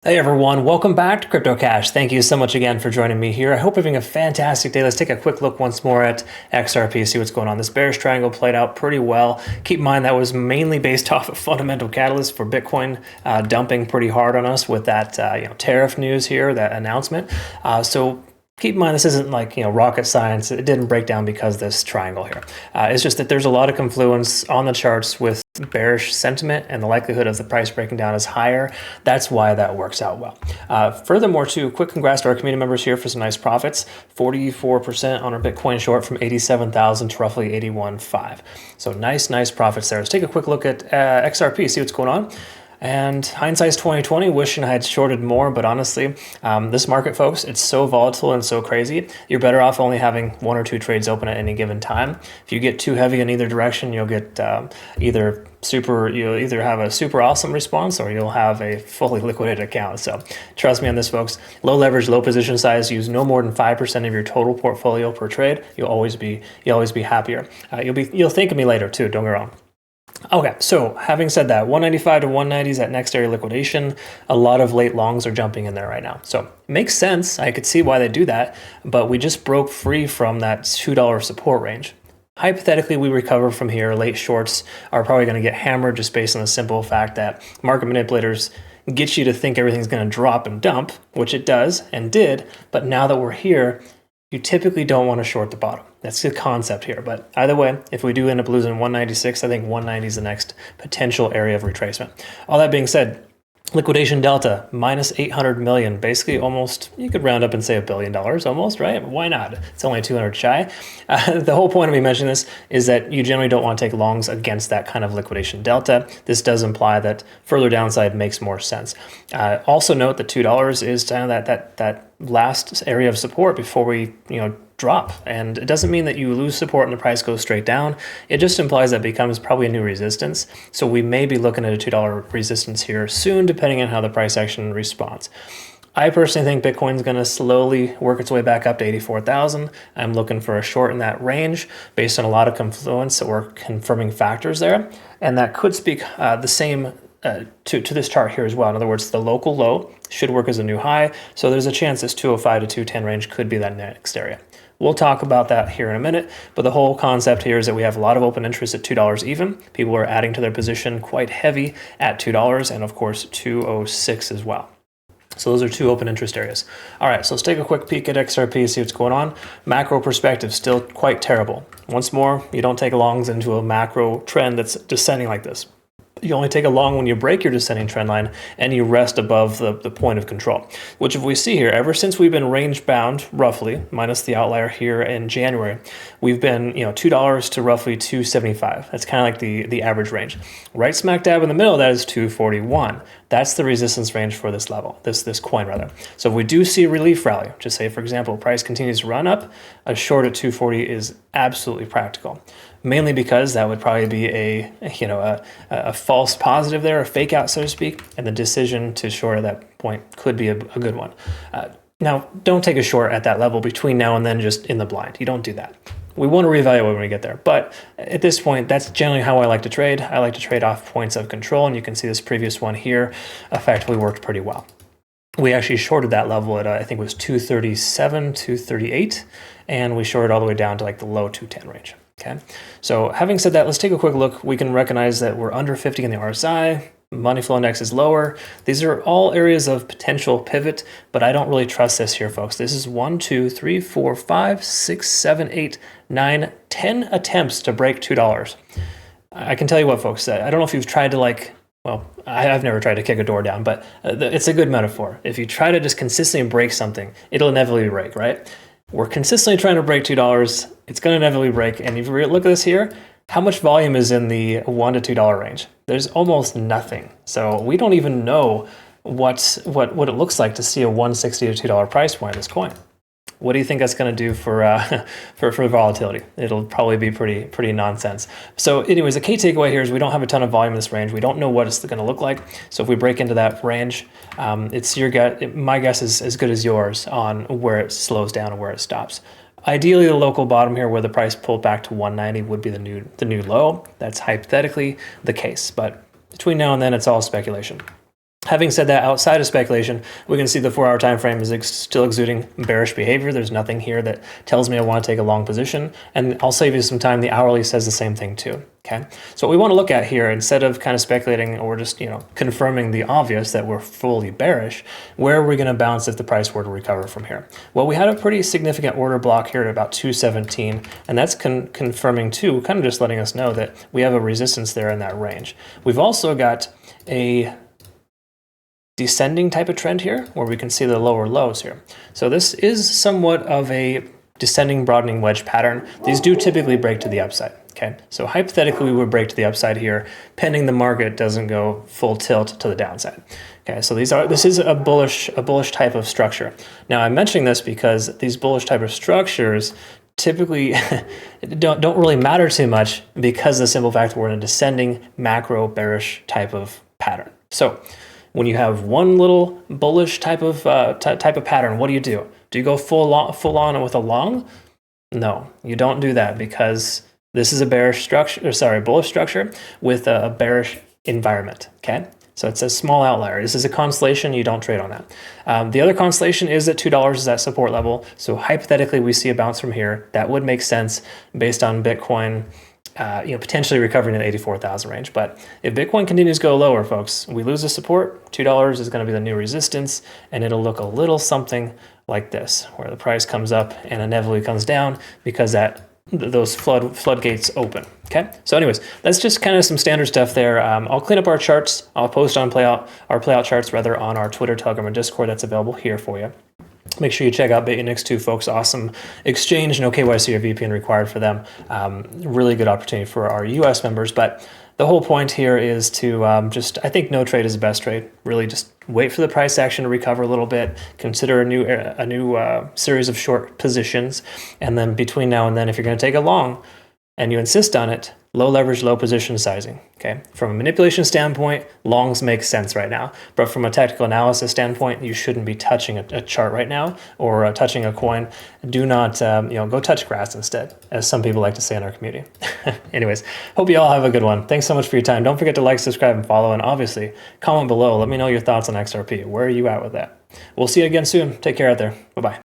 Hey everyone, welcome back to Crypto Cash. Thank you so much again for joining me here. I hope you're having a fantastic day. Let's take a quick look once more at XRP, see what's going on. This bearish triangle played out pretty well. Keep in mind that was mainly based off of fundamental catalyst for Bitcoin dumping pretty hard on us with that tariff news here, that announcement. So keep in mind, this isn't like, rocket science. It didn't break down because of this triangle here. It's just that there's a lot of confluence on the charts with bearish sentiment, and the likelihood of the price breaking down is higher. That's why that works out well. Furthermore, too, quick congrats to our community members here for some nice profits. 44% on our Bitcoin short from 87,000 to roughly 81.5. So nice profits there. Let's take a quick look at XRP, see what's going on. And hindsight's 2020, wishing I had shorted more, but honestly, this market, folks, it's so volatile and so crazy. You're better off only having one or two trades open at any given time. If you get too heavy in either direction, you'll get you'll either have a super awesome response or you'll have a fully liquidated account. So trust me on this, folks. Low leverage, low position size. Use no more than 5% of your total portfolio per trade. You'll always be happier. You'll thank me later too. Don't get me wrong. Okay, so having said that, 195 to 190 is that next area liquidation. A lot of late longs are jumping in there right now. So it makes sense. I could see why they do that, but we just broke free from that $2 support range. Hypothetically, we recover from here. Late shorts are probably going to get hammered just based on the simple fact that market manipulators get you to think everything's going to drop and dump, which it does and did. But now that we're here, you typically don't want to short the bottom. That's the concept here. But either way, if we do end up losing 196, I think 190 is the next potential area of retracement. All that being said, liquidation delta, minus 800 million, basically almost, you could round up and say $1 billion almost, right? Why not? It's only 200 shy. The whole point of me mentioning this is that you generally don't want to take longs against that kind of liquidation delta. This does imply that further downside makes more sense. Also note that $2 is kind of that last area of support before we, drop. And it doesn't mean that you lose support and the price goes straight down. It just implies that it becomes probably a new resistance. So we may be looking at a $2 resistance here soon, depending on how the price action responds. I personally think Bitcoin's going to slowly work its way back up to 84,000. I'm looking for a short in that range based on a lot of confluence or confirming factors there. And that could speak the same to this chart here as well. In other words, the local low should work as a new high. So there's a chance this 205 to 210 range could be that next area. We'll talk about that here in a minute, but the whole concept here is that we have a lot of open interest at $2 even. People are adding to their position quite heavy at $2 and of course 206 as well. So those are two open interest areas. All right, so let's take a quick peek at XRP, see what's going on. Macro perspective, still quite terrible. Once more, you don't take longs into a macro trend that's descending like this. You only take a long when you break your descending trend line and you rest above the point of control, which if we see here, ever since we've been range bound, roughly, minus the outlier here in January, we've been $2 to roughly 275. That's kind of like the average range. Right smack dab in the middle of that is 241. That's the resistance range for this level, this coin rather. So if we do see a relief rally, just say for example, price continues to run up, a short at 240 is absolutely practical. Mainly because that would probably be a false positive there, a fake out, so to speak, and the decision to short at that point could be a good one. Now, don't take a short at that level between now and then just in the blind. You don't do that. We want to reevaluate when we get there. But at this point, that's generally how I like to trade. I like to trade off points of control, and you can see this previous one here effectively worked pretty well. We actually shorted that level at, I think it was 237, 238, and we shorted all the way down to like the low 210 range. Okay, so having said that, let's take a quick look. We can recognize that we're under 50 in the RSI. Money flow index is lower. These are all areas of potential pivot, but I don't really trust this here, folks. This is 1, 2, 3, 4, 5, 6, 7, 8, 9, 10 attempts to break $2. I can tell you what, folks, I don't know if you've tried to I've never tried to kick a door down, but it's a good metaphor. If you try to just consistently break something, it'll inevitably break, right? We're consistently trying to break $2. It's going to inevitably break. And if you look at this here, how much volume is in the $1 to $2 range? There's almost nothing. So we don't even know what it looks like to see a $160 to $2 price point in this coin. What do you think that's going to do for volatility? It'll probably be pretty nonsense. So anyways, the key takeaway here is we don't have a ton of volume in this range. We don't know what it's going to look like. So if we break into that range, it's your gut. My guess is as good as yours on where it slows down and where it stops. Ideally, the local bottom here where the price pulled back to 190 would be the new low. That's hypothetically the case, but between now and then, it's all speculation. Having said that, outside of speculation, we can see the 4-hour time frame is still exuding bearish behavior. There's nothing here that tells me I want to take a long position. And I'll save you some time. The hourly says the same thing too. Okay. So what we want to look at here, instead of kind of speculating or just, confirming the obvious that we're fully bearish, where are we going to bounce if the price were to recover from here? Well, we had a pretty significant order block here at about 217, and that's confirming too, kind of just letting us know that we have a resistance there in that range. We've also got a descending type of trend here where we can see the lower lows here. So this is somewhat of a descending broadening wedge pattern. These do typically break to the upside. Okay, so hypothetically we would break to the upside here, pending the market doesn't go full tilt to the downside. Okay, so this is a bullish type of structure. Now I'm mentioning this because these bullish type of structures typically don't really matter too much because of the simple fact that we're in a descending macro bearish type of pattern. So when you have one little bullish type of pattern, what do? Do you go full on with a long? No, you don't do that because this is a bullish structure with a bearish environment. Okay, so it's a small outlier. This is a constellation. You don't trade on that. The other constellation is that $2 is that support level. So hypothetically, we see a bounce from here. That would make sense based on Bitcoin. Potentially recovering in the 84,000 range. But if Bitcoin continues to go lower, folks, we lose the support, $2 is going to be the new resistance, and it'll look a little something like this, where the price comes up and inevitably comes down because those floodgates open. Okay, so anyways, that's just kind of some standard stuff there. I'll clean up our charts. I'll post on our playout charts rather on our Twitter, Telegram, and Discord that's available here for you. Make sure you check out Bitunix too, folks. Awesome exchange, no KYC or VPN required for them. Really good opportunity for our US members. But the whole point here is to I think no trade is the best trade. Really just wait for the price action to recover a little bit. Consider a new series of short positions. And then between now and then, if you're going to take a long and you insist on it, low leverage, low position sizing. Okay, from a manipulation standpoint, longs make sense right now. But from a technical analysis standpoint, you shouldn't be touching a chart right now or touching a coin. Do not, go touch grass instead, as some people like to say in our community. Anyways, hope you all have a good one. Thanks so much for your time. Don't forget to like, subscribe, and follow. And obviously, comment below. Let me know your thoughts on XRP. Where are you at with that? We'll see you again soon. Take care out there. Bye-bye.